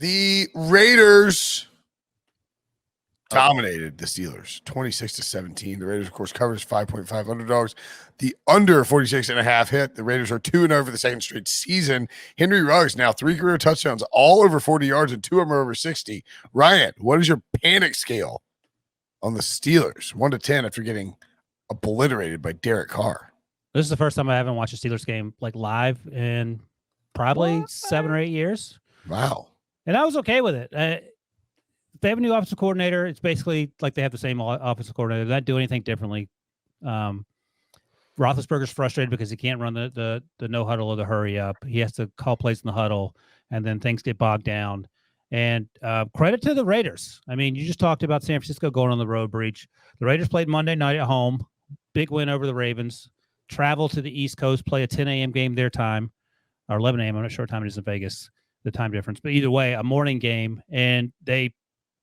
The Raiders dominated the Steelers 26-17. The Raiders, of course, covers 5.5 underdogs. The under 46.5 hit. The Raiders are 2-0 for the second straight season. Henry Ruggs now 3 career touchdowns, all over 40 yards, and 2 of them are over 60. Ryan, what is your panic scale on the Steelers? 1 to 10 after getting obliterated by Derek Carr. This is the first time I haven't watched a Steelers game like live in probably 7 or 8 years. Wow. And I was okay with it. They have a new offensive coordinator. It's basically like they have the same offensive coordinator. They don't do anything differently. Roethlisberger's frustrated because he can't run the no huddle or the hurry up. He has to call plays in the huddle, and then things get bogged down. And credit to the Raiders. I mean, you just talked about San Francisco going on the road, Breech. The Raiders played Monday night at home. Big win over the Ravens. Travel to the East Coast, play a 10 a.m. game their time, or 11 a.m. I'm not sure what time it is in Vegas, the time difference. But either way, a morning game, and they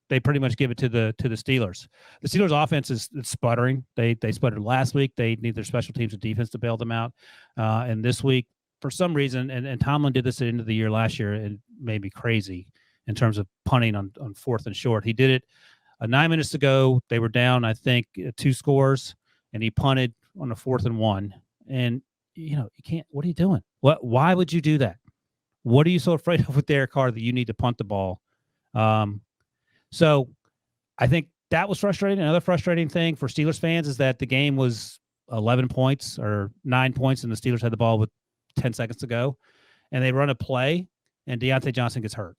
pretty much give it to the Steelers. The Steelers' offense is sputtering. They sputtered last week. They need their special teams and defense to bail them out. And this week, for some reason, and Tomlin did this at the end of the year last year, and made me crazy in terms of punting on 4th and short. He did it 9 minutes to go. They were down, I think, 2 scores, and he punted on a 4th and 1. And, you can't – what are you doing? Why would you do that? What are you so afraid of with Derek Carr that you need to punt the ball? So I think that was frustrating. Another frustrating thing for Steelers fans is that the game was 11 points or 9 points, and the Steelers had the ball with 10 seconds to go, and they run a play, and Deontay Johnson gets hurt.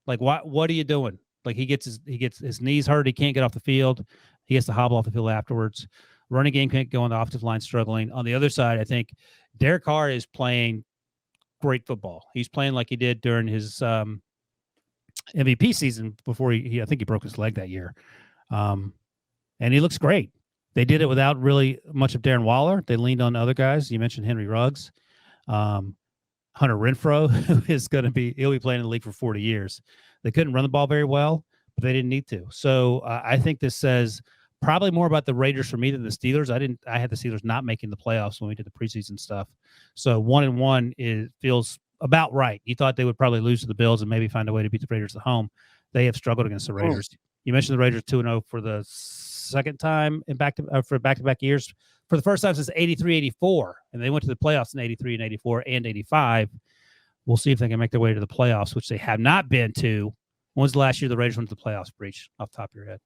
Like, what are you doing? Like, he gets his knees hurt. He can't get off the field. He has to hobble off the field afterwards. Running game can't go on the offensive line, struggling. On the other side, I think Derek Carr is playing great football. He's playing like he did during his MVP season before I think he broke his leg that year. And he looks great. They did it without really much of Darren Waller. They leaned on other guys. You mentioned Henry Ruggs. Hunter Renfrow, he'll be playing in the league for 40 years. They couldn't run the ball very well, but they didn't need to. So I think this says probably more about the Raiders for me than the Steelers. I had the Steelers not making the playoffs when we did the preseason stuff. So 1-1 feels about right. You thought they would probably lose to the Bills and maybe find a way to beat the Raiders at home. They have struggled against the Raiders. You mentioned the Raiders 2-0 for the second time in back-to-back years. For the first time since 83-84, and they went to the playoffs in 83 and 84 and 85. We'll see if they can make their way to the playoffs, which they have not been to. When was the last year the Raiders went to the playoffs, Breech, off the top of your head?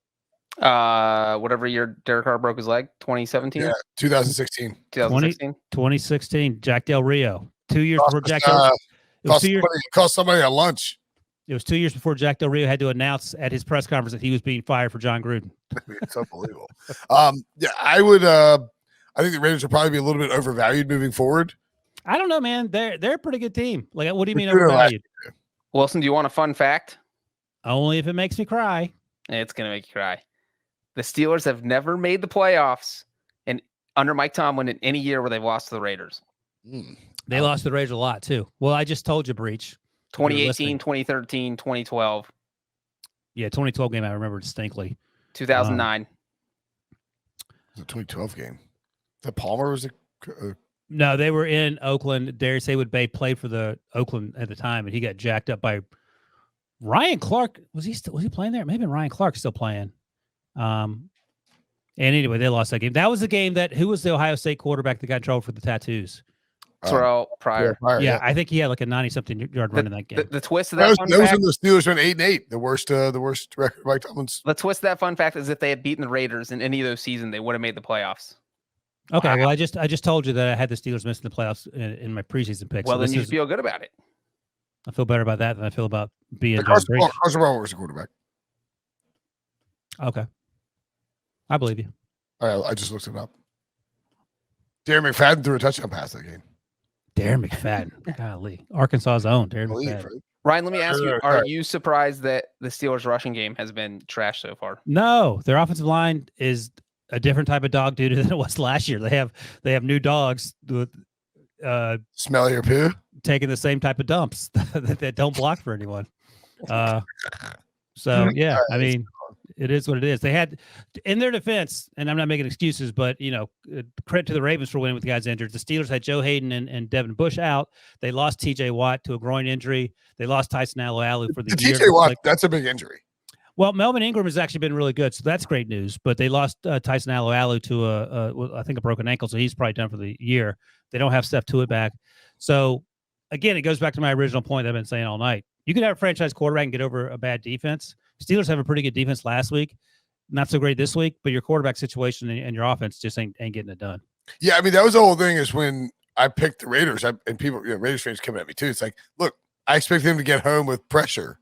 Whatever year Derek Carr broke his leg, 2017? Yeah, 2016. 2016? Jack Del Rio. 2 years before Jack Del Rio. Cost somebody a lunch. It was 2 years before Jack Del Rio had to announce at his press conference that he was being fired for John Gruden. It's unbelievable. Yeah, I think the Raiders will probably be a little bit overvalued moving forward. I don't know, man. They're a pretty good team. Like, what do you mean overvalued? Wilson, do you want a fun fact? Only if it makes me cry. It's going to make you cry. The Steelers have never made the playoffs under Mike Tomlin in any year where they've lost to the Raiders. They lost to the Raiders a lot, too. Well, I just told you, Breech. 2018, 2013, 2012. Yeah, 2012 game I remember distinctly. 2009. The 2012 game. The Palmer was No, they were in Oakland. Darius Haywood-Bay played for the Oakland at the time, and he got jacked up by Ryan Clark. Was he playing there? Maybe Ryan Clark's still playing. And anyway, they lost that game. That was the game who was the Ohio State quarterback that got in trouble for the tattoos? Terrell Pryor. Yeah, I think he had like a 90-something yard run in that game. The twist of that fun fact, was when the Steelers went 8-8, the worst record Mike Tomlin's. The twist of that fun fact is if they had beaten the Raiders in any of those seasons, they would have made the playoffs. Okay, well, I just told you that I had the Steelers missing the playoffs in my preseason picks. Well, then you feel good about it. I feel better about that than I feel about being Carson Palmer was the quarterback. Okay, I believe you. All right, I just looked it up. Darren McFadden threw a touchdown pass that game. Darren McFadden, golly, Arkansas's own Darren McFadden. Right? Ryan, let me ask you: are you surprised that the Steelers' rushing game has been trash so far? No, their offensive line is a different type of dog doo than it was last year. They have new dogs with smell your poo, taking the same type of dumps that don't block for anyone. So yeah, I mean, it is what it is. They had, in their defense, and I'm not making excuses, but credit to the Ravens for winning with the guys injured. The Steelers had Joe Hayden and Devin Bush out. They lost T.J. Watt to a groin injury. They lost Tyson Alualu for the year. T.J. Watt, that's a big injury. Well, Melvin Ingram has actually been really good, so that's great news. But they lost Tyson Alualu to I think a broken ankle, so he's probably done for the year. They don't have Steph Tuitt back. So again, it goes back to my original point that I've been saying all night. You can have a franchise quarterback and get over a bad defense. Steelers have a pretty good defense last week, not so great this week, but your quarterback situation and your offense just ain't getting it done. Yeah, I mean, that was the whole thing is when I picked the Raiders, and people, Raiders fans coming at me too. It's like, look, I expect them to get home with pressure.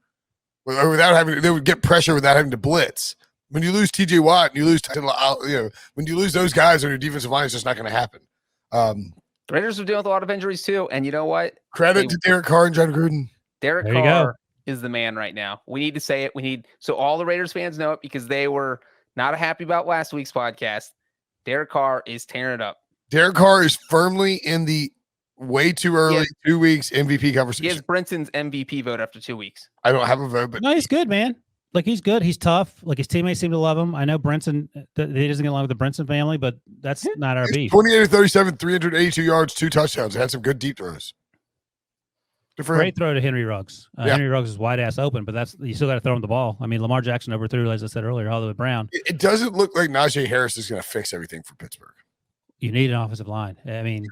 They would get pressure without having to blitz. When you lose T.J. Watt and you lose, when you lose those guys on your defensive line, it's just not going to happen. The Raiders are dealing with a lot of injuries too, and you know what? Credit to Derek Carr and John Gruden. Derek Carr is the man right now. We need to say it. So all the Raiders fans know it because they were not happy about last week's podcast. Derek Carr is tearing it up. Derek Carr is firmly in the way too early 2 weeks MVP conversation. He has Brinson's MVP vote after 2 weeks. I don't have a vote, but no, he's good, man. Like, he's good. He's tough. Like, his teammates seem to love him. I know Brinson, he doesn't get along with the Brinson family, but that's not our beef. 28-37, 382 yards, 2 touchdowns. Had some good deep throws. Great throw to Henry Ruggs. Henry Ruggs is wide ass open, but you still got to throw him the ball. I mean, Lamar Jackson overthrew, as I said earlier, Hollywood Brown. It doesn't look like Najee Harris is going to fix everything for Pittsburgh. You need an offensive line. I mean,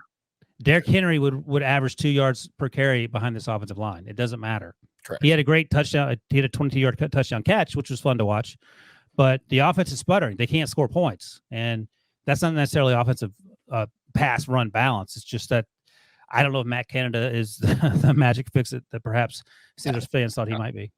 Derrick Henry would average 2 yards per carry behind this offensive line. It doesn't matter. Correct. He had a great touchdown. He had a 22-yard touchdown catch, which was fun to watch. But the offense is sputtering. They can't score points. And that's not necessarily offensive pass run balance. It's just that I don't know if Matt Canada is the magic fix that perhaps Steelers fans thought he might be.